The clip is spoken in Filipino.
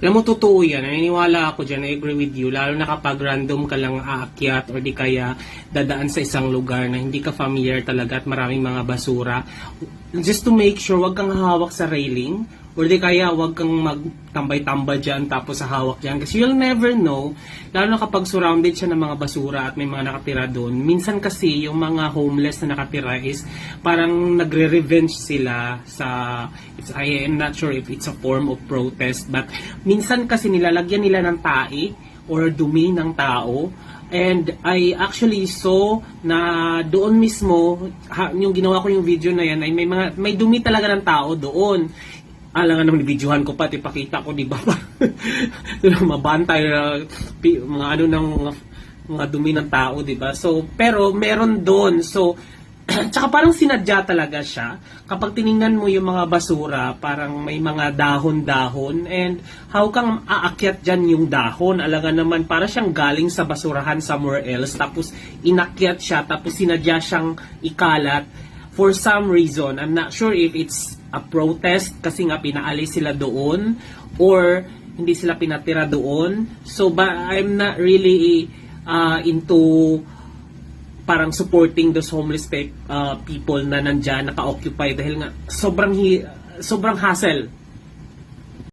Alam mo, totoo yan. Naniniwala ako dyan. I agree with you. Lalo na kapag random ka lang aakyat or di kaya dadaan sa isang lugar na hindi ka familiar talaga at maraming mga basura. Just to make sure, wag kang hawak sa railing or di kaya wag kang magtambay-tambay dyan tapos sa hawak dyan. Kasi you'll never know, lalo na kapag surrounded siya ng mga basura at may mga nakatira doon. Minsan kasi yung mga homeless na nakatira is parang nagre-revenge sila sa, I am not sure if it's a form of protest, but minsan kasi nilalagyan nila ng tae or dumi ng tao. And I actually saw na doon mismo, yung ginawa ko yung video na yan, ay may dumi talaga ng tao doon. Alangan naman, videohan ko pa, ipakita ko, di ba? Mabantay na mga ano ng mga dumi ng tao, di ba? So, pero meron doon. So, tsaka parang sinadya talaga siya. Kapag tiningnan mo yung mga basura, parang may mga dahon-dahon. And how kang aakyat dyan yung dahon? Alangan naman, para siyang galing sa basurahan somewhere else. Tapos inakyat siya, tapos sinadya siyang ikalat. For some reason, I'm not sure if it's a protest kasi nga pinaalis sila doon or hindi sila pinatira doon. So, but I'm not really into parang supporting those homeless people na nandyan, naka-occupy dahil nga sobrang hassle